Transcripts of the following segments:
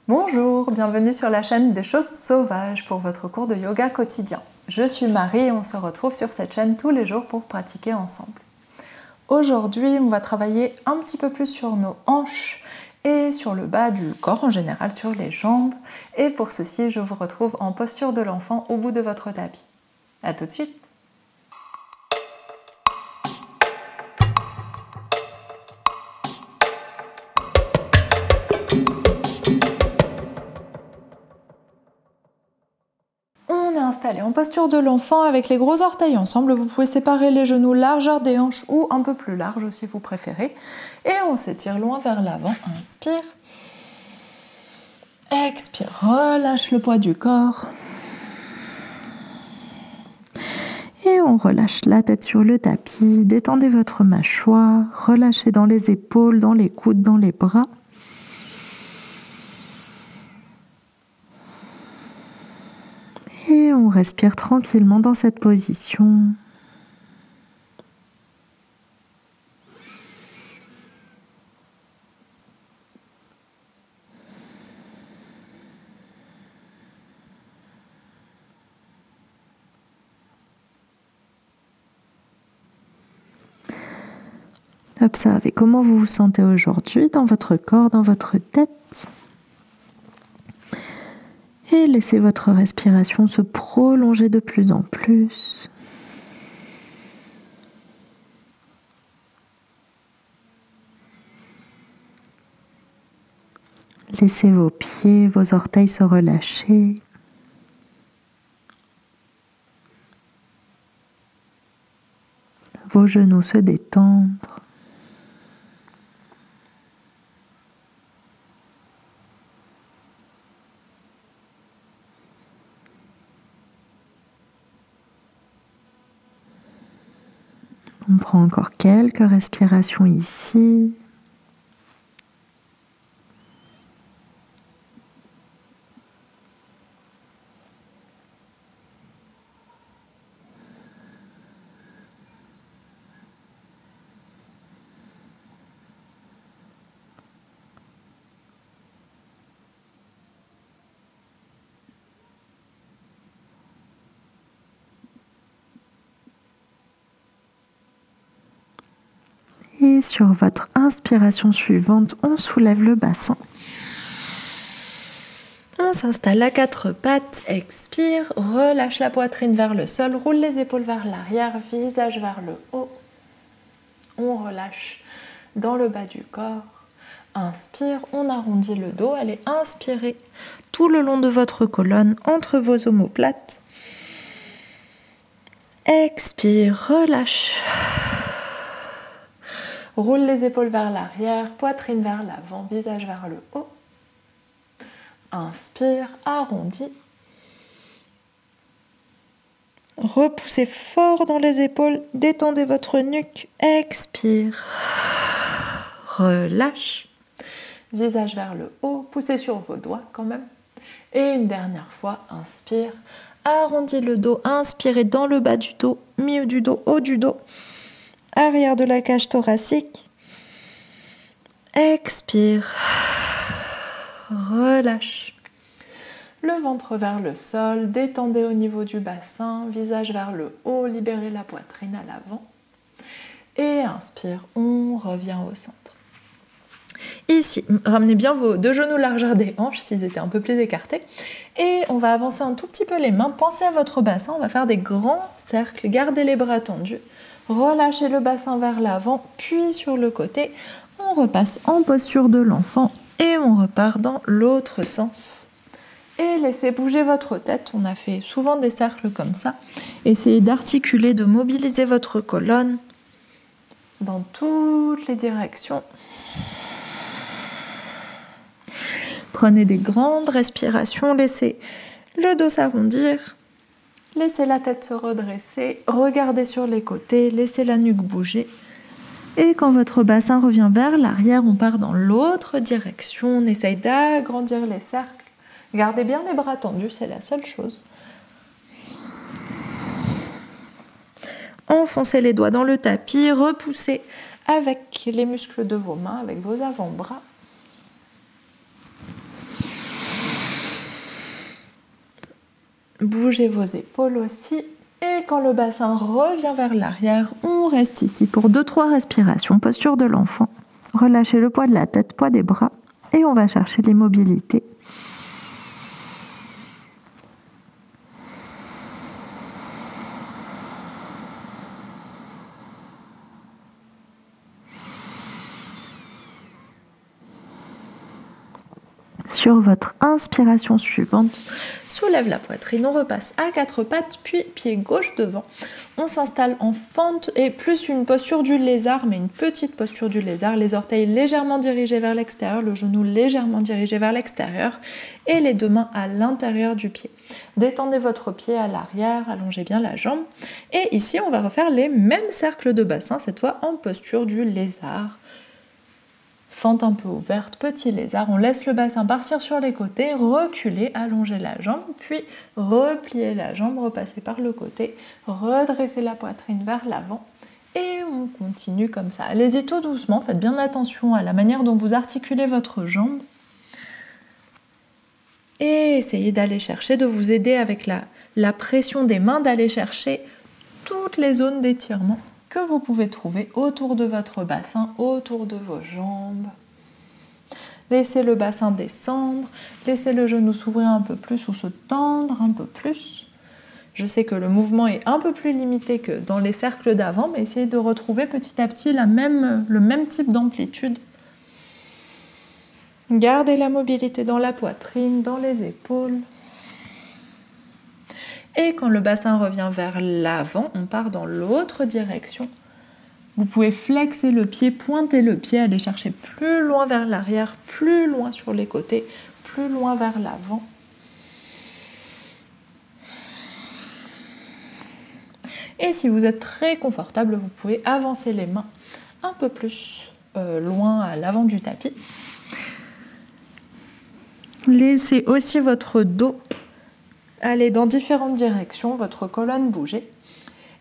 Bonjour, bienvenue sur la chaîne des choses sauvages pour votre cours de yoga quotidien. Je suis Marie et on se retrouve sur cette chaîne tous les jours pour pratiquer ensemble. Aujourd'hui, on va travailler un petit peu plus sur nos hanches et sur le bas du corps en général, sur les jambes. Et pour ceci, je vous retrouve en posture de l'enfant au bout de votre tapis. A tout de suite! Installé en posture de l'enfant avec les gros orteils ensemble. Vous pouvez séparer les genoux largeur des hanches ou un peu plus large si vous préférez. Et on s'étire loin vers l'avant. Inspire. Expire. Relâche le poids du corps. Et on relâche la tête sur le tapis. Détendez votre mâchoire. Relâchez dans les épaules, dans les coudes, dans les bras. Et on respire tranquillement dans cette position. Observez comment vous vous sentez aujourd'hui dans votre corps, dans votre tête. Et laissez votre respiration se prolonger de plus en plus. Laissez vos pieds, vos orteils se relâcher. Vos genoux se détendre. On prend encore quelques respirations ici. Et sur votre inspiration suivante, on soulève le bassin. On s'installe à quatre pattes, expire, relâche la poitrine vers le sol, roule les épaules vers l'arrière, visage vers le haut. On relâche dans le bas du corps. Inspire, on arrondit le dos, allez inspirer tout le long de votre colonne, entre vos omoplates. Expire, relâche. Roule les épaules vers l'arrière, poitrine vers l'avant, visage vers le haut. Inspire, arrondis. Repoussez fort dans les épaules, détendez votre nuque. Expire. Relâche. Visage vers le haut, poussez sur vos doigts quand même. Et une dernière fois, inspire. Arrondis le dos, inspirez dans le bas du dos, milieu du dos, haut du dos. Arrière de la cage thoracique. Expire. Relâche. Le ventre vers le sol, détendez au niveau du bassin, visage vers le haut, libérez la poitrine à l'avant. Et inspire, on revient au centre. Ici, ramenez bien vos deux genoux largeur des hanches s'ils étaient un peu plus écartés. Et on va avancer un tout petit peu les mains. Pensez à votre bassin, on va faire des grands cercles, gardez les bras tendus. Relâchez le bassin vers l'avant, puis sur le côté. On repasse en posture de l'enfant et on repart dans l'autre sens. Et laissez bouger votre tête. On a fait souvent des cercles comme ça. Essayez d'articuler, de mobiliser votre colonne dans toutes les directions. Prenez des grandes respirations, laissez le dos s'arrondir. Laissez la tête se redresser, regardez sur les côtés, laissez la nuque bouger. Et quand votre bassin revient vers l'arrière, on part dans l'autre direction. On essaye d'agrandir les cercles. Gardez bien les bras tendus, c'est la seule chose. Enfoncez les doigts dans le tapis, repoussez avec les muscles de vos mains, avec vos avant-bras. Bougez vos épaules aussi. Et quand le bassin revient vers l'arrière, on reste ici pour 2-3 respirations, posture de l'enfant. Relâchez le poids de la tête, poids des bras et on va chercher l'immobilité. Sur votre inspiration suivante, soulève la poitrine, on repasse à 4 pattes, puis pied gauche devant. On s'installe en fente et plus une posture du lézard, mais une petite posture du lézard. Les orteils légèrement dirigés vers l'extérieur, le genou légèrement dirigé vers l'extérieur et les deux mains à l'intérieur du pied. Détendez votre pied à l'arrière, allongez bien la jambe. Et ici, on va refaire les mêmes cercles de bassin, cette fois en posture du lézard. Fente un peu ouverte, petit lézard, on laisse le bassin partir sur les côtés, reculer, allonger la jambe, puis replier la jambe, repasser par le côté, redresser la poitrine vers l'avant et on continue comme ça. Allez-y tout doucement, faites bien attention à la manière dont vous articulez votre jambe et essayez d'aller chercher, de vous aider avec la pression des mains, d'aller chercher toutes les zones d'étirement que vous pouvez trouver autour de votre bassin, autour de vos jambes. Laissez le bassin descendre, laissez le genou s'ouvrir un peu plus ou se tendre un peu plus. Je sais que le mouvement est un peu plus limité que dans les cercles d'avant, mais essayez de retrouver petit à petit le même type d'amplitude. Gardez la mobilité dans la poitrine, dans les épaules. Et quand le bassin revient vers l'avant, on part dans l'autre direction. Vous pouvez flexer le pied, pointer le pied, aller chercher plus loin vers l'arrière, plus loin sur les côtés, plus loin vers l'avant. Et si vous êtes très confortable, vous pouvez avancer les mains un peu plus loin à l'avant du tapis. Laissez aussi votre dos aller dans différentes directions, votre colonne bouger.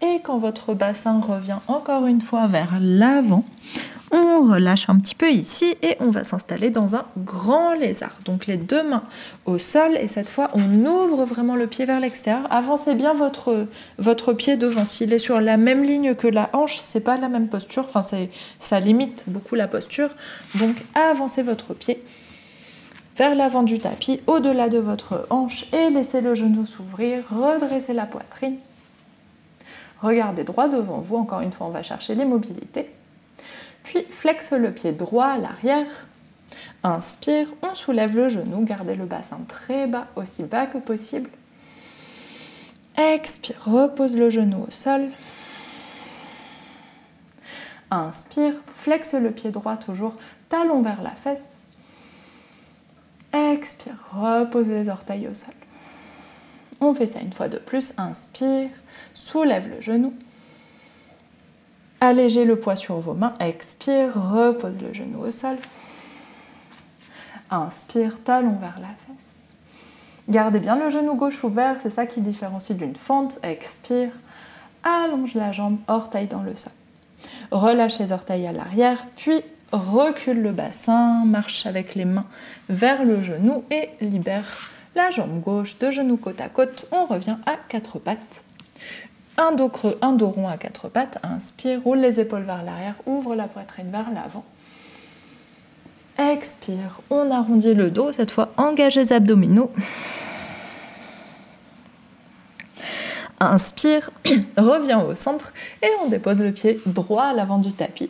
Et quand votre bassin revient encore une fois vers l'avant, on relâche un petit peu ici et on va s'installer dans un grand lézard. Donc les deux mains au sol et cette fois on ouvre vraiment le pied vers l'extérieur. Avancez bien votre pied devant. S'il est sur la même ligne que la hanche, c'est pas la même posture. Enfin, ça limite beaucoup la posture. Donc avancez votre pied vers l'avant du tapis, au-delà de votre hanche et laissez le genou s'ouvrir, redressez la poitrine. Regardez droit devant vous, encore une fois on va chercher l'immobilité. Puis flexe le pied droit à l'arrière. Inspire, on soulève le genou, gardez le bassin très bas, aussi bas que possible. Expire, repose le genou au sol. Inspire, flexe le pied droit toujours, talon vers la fesse. Expire, repose les orteils au sol. On fait ça une fois de plus. Inspire, soulève le genou. Allégez le poids sur vos mains. Expire, repose le genou au sol. Inspire, talon vers la fesse. Gardez bien le genou gauche ouvert, c'est ça qui différencie d'une fente. Expire, allonge la jambe, orteil dans le sol. Relâche les orteils à l'arrière, puis recule le bassin, marche avec les mains vers le genou et libère la jambe gauche, deux genoux côte à côte. On revient à 4 pattes. Un dos creux, un dos rond à 4 pattes. Inspire, roule les épaules vers l'arrière, ouvre la poitrine vers l'avant. Expire, on arrondit le dos, cette fois engage les abdominaux. Inspire, reviens au centre et on dépose le pied droit à l'avant du tapis.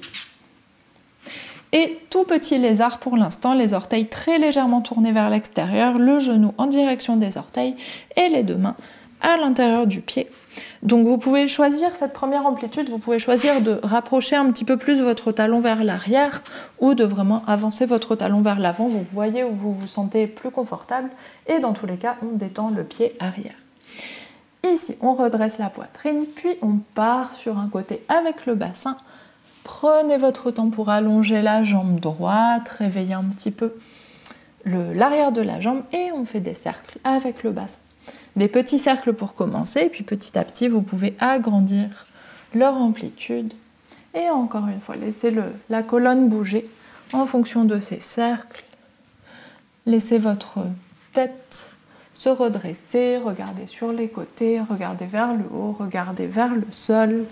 Et tout petit lézard pour l'instant, les orteils très légèrement tournés vers l'extérieur, le genou en direction des orteils et les deux mains à l'intérieur du pied. Donc vous pouvez choisir cette première amplitude, vous pouvez choisir de rapprocher un petit peu plus votre talon vers l'arrière ou de vraiment avancer votre talon vers l'avant. Vous voyez où vous vous sentez plus confortable et dans tous les cas, on détend le pied arrière. Ici, on redresse la poitrine, puis on part sur un côté avec le bassin. Prenez votre temps pour allonger la jambe droite, réveiller un petit peu l'arrière de la jambe et on fait des cercles avec le bassin. Des petits cercles pour commencer, et puis petit à petit, vous pouvez agrandir leur amplitude. Et encore une fois, laissez la colonne bouger en fonction de ces cercles. Laissez votre tête se redresser, regardez sur les côtés, regardez vers le haut, regardez vers le sol.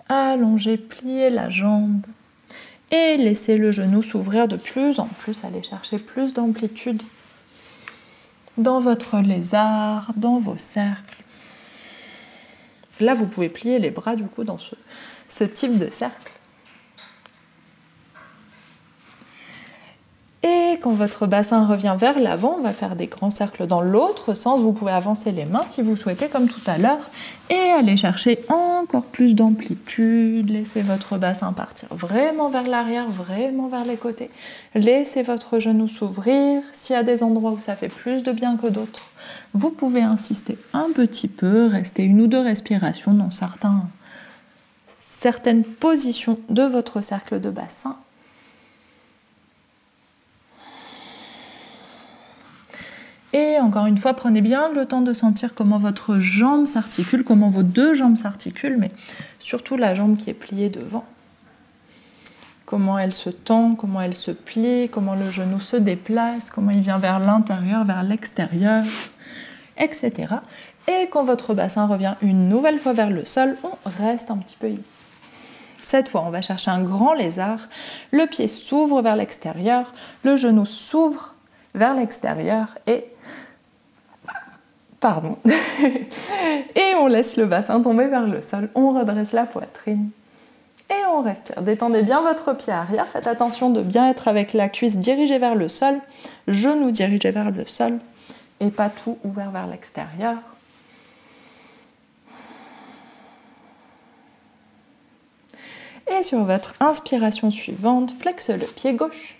Allongez, pliez la jambe et laissez le genou s'ouvrir de plus en plus, allez chercher plus d'amplitude dans votre lézard, dans vos cercles. Là, vous pouvez plier les bras du coup dans ce type de cercle. Et quand votre bassin revient vers l'avant, on va faire des grands cercles dans l'autre sens. Vous pouvez avancer les mains si vous souhaitez, comme tout à l'heure, et aller chercher encore plus d'amplitude. Laissez votre bassin partir vraiment vers l'arrière, vraiment vers les côtés. Laissez votre genou s'ouvrir. S'il y a des endroits où ça fait plus de bien que d'autres, vous pouvez insister un petit peu, rester 1 ou 2 respirations dans certaines positions de votre cercle de bassin. Et encore une fois, prenez bien le temps de sentir comment votre jambe s'articule, comment vos 2 jambes s'articulent, mais surtout la jambe qui est pliée devant. Comment elle se tend, comment elle se plie, comment le genou se déplace, comment il vient vers l'intérieur, vers l'extérieur, etc. Et quand votre bassin revient une nouvelle fois vers le sol, on reste un petit peu ici. Cette fois, on va chercher un grand lézard. Le pied s'ouvre vers l'extérieur, le genou s'ouvre vers l'extérieur et on laisse le bassin tomber vers le sol, on redresse la poitrine et on respire. Détendez bien votre pied arrière, faites attention de bien être avec la cuisse dirigée vers le sol, genou dirigé vers le sol et pas tout ouvert vers l'extérieur. Et sur votre inspiration suivante, flexe le pied gauche.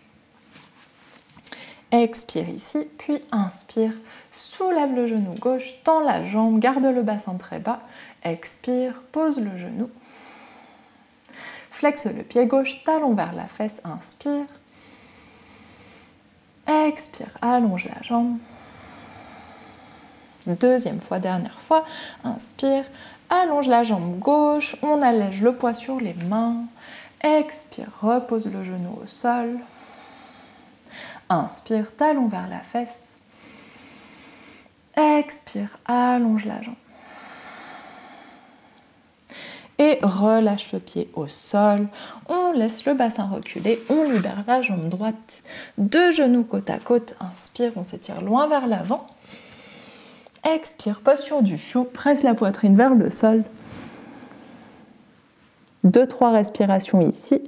Expire ici, puis inspire, soulève le genou gauche, tend la jambe, garde le bassin très bas, expire, pose le genou, flexe le pied gauche, talon vers la fesse, inspire, expire, allonge la jambe, deuxième fois, dernière fois, inspire, allonge la jambe gauche, on allège le poids sur les mains, expire, repose le genou au sol. Inspire, talon vers la fesse. Expire, allonge la jambe. Et relâche le pied au sol. On laisse le bassin reculer. On libère la jambe droite. 2 genoux côte à côte. Inspire, on s'étire loin vers l'avant. Expire, posture du chiot. Presse la poitrine vers le sol. 2-3 respirations ici.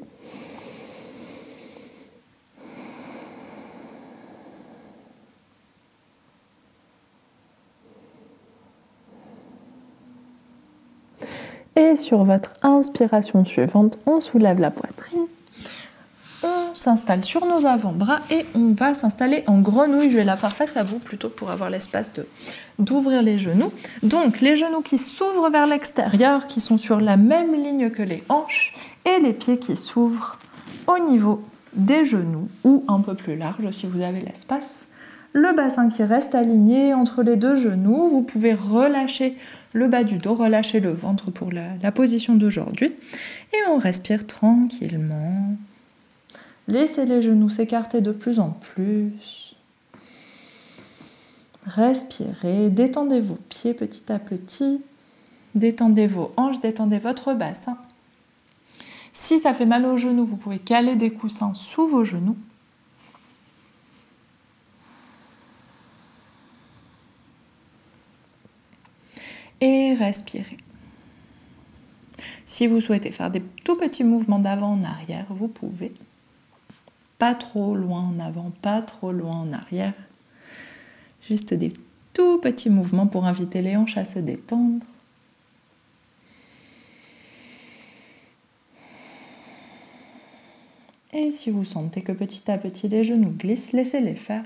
Et sur votre inspiration suivante, on soulève la poitrine, on s'installe sur nos avant-bras et on va s'installer en grenouille. Je vais la faire face à vous plutôt pour avoir l'espace d'ouvrir les genoux. Donc les genoux qui s'ouvrent vers l'extérieur, qui sont sur la même ligne que les hanches, et les pieds qui s'ouvrent au niveau des genoux ou un peu plus large si vous avez l'espace. Le bassin qui reste aligné entre les 2 genoux. Vous pouvez relâcher le bas du dos, relâcher le ventre pour la position d'aujourd'hui. Et on respire tranquillement. Laissez les genoux s'écarter de plus en plus. Respirez, détendez vos pieds petit à petit. Détendez vos hanches, détendez votre bassin. Si ça fait mal aux genoux, vous pouvez caler des coussins sous vos genoux. Et respirez. Si vous souhaitez faire des tout petits mouvements d'avant en arrière, vous pouvez. Pas trop loin en avant, pas trop loin en arrière. Juste des tout petits mouvements pour inviter les hanches à se détendre. Et si vous sentez que petit à petit les genoux glissent, laissez-les faire.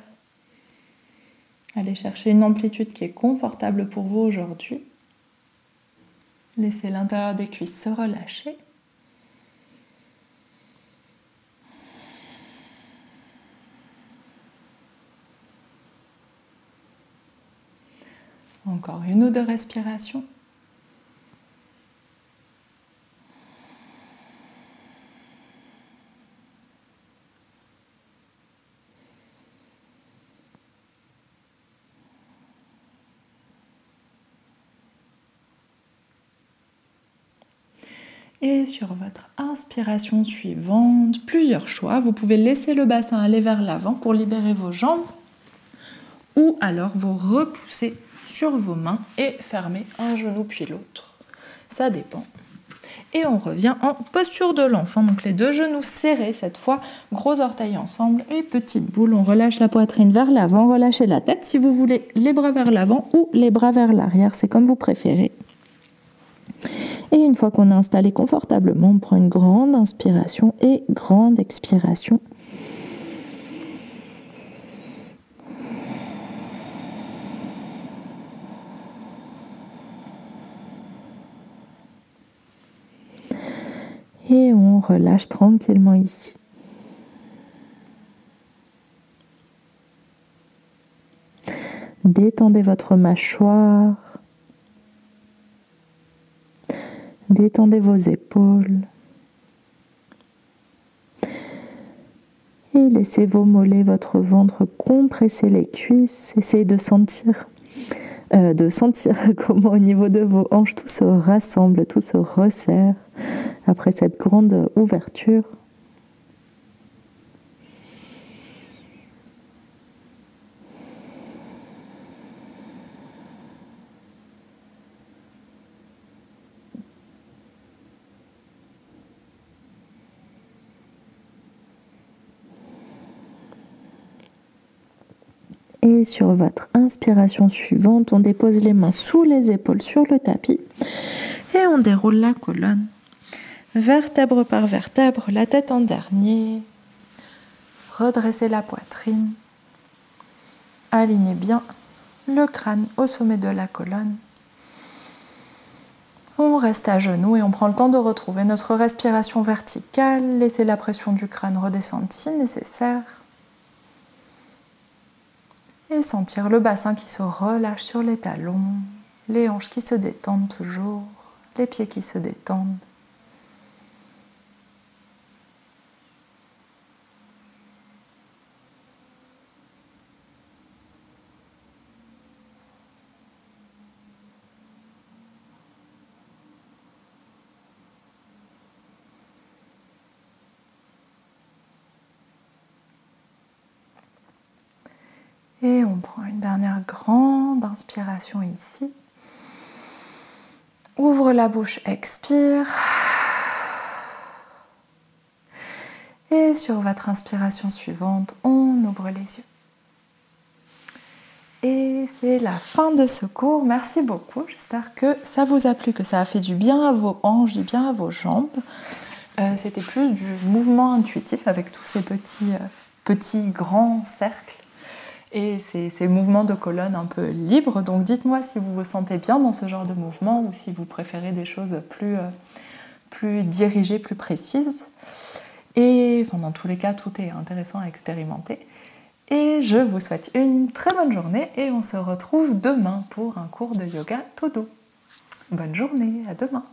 Allez chercher une amplitude qui est confortable pour vous aujourd'hui. Laissez l'intérieur des cuisses se relâcher. Encore 1 ou 2 respirations. Et sur votre inspiration suivante, plusieurs choix. Vous pouvez laisser le bassin aller vers l'avant pour libérer vos jambes ou alors vous repoussez sur vos mains et fermer un genou puis l'autre. Ça dépend. Et on revient en posture de l'enfant. Donc les deux genoux serrés cette fois, gros orteils ensemble et petite boule. On relâche la poitrine vers l'avant, relâchez la tête si vous voulez les bras vers l'avant ou les bras vers l'arrière, c'est comme vous préférez. Et une fois qu'on est installé confortablement, on prend une grande inspiration et grande expiration. Et on relâche tranquillement ici. Détendez votre mâchoire. Détendez vos épaules. Et laissez vos mollets, votre ventre compresser les cuisses. Essayez de sentir comment au niveau de vos hanches tout se rassemble, tout se resserre après cette grande ouverture. Et sur votre inspiration suivante, on dépose les mains sous les épaules sur le tapis et on déroule la colonne. Vertèbre par vertèbre, la tête en dernier. Redressez la poitrine. Alignez bien le crâne au sommet de la colonne. On reste à genoux et on prend le temps de retrouver notre respiration verticale. Laissez la pression du crâne redescendre si nécessaire. Et sentir le bassin qui se relâche sur les talons, les hanches qui se détendent toujours, les pieds qui se détendent. Et on prend une dernière grande inspiration ici. Ouvre la bouche, expire. Et sur votre inspiration suivante, on ouvre les yeux. Et c'est la fin de ce cours. Merci beaucoup. J'espère que ça vous a plu, que ça a fait du bien à vos hanches, du bien à vos jambes. C'était plus du mouvement intuitif avec tous ces petits grands cercles. Et ces mouvements de colonne un peu libres. Donc dites-moi si vous vous sentez bien dans ce genre de mouvement ou si vous préférez des choses plus dirigées, plus précises. Et dans tous les cas, tout est intéressant à expérimenter. Et je vous souhaite une très bonne journée et on se retrouve demain pour un cours de yoga todo. Bonne journée, à demain.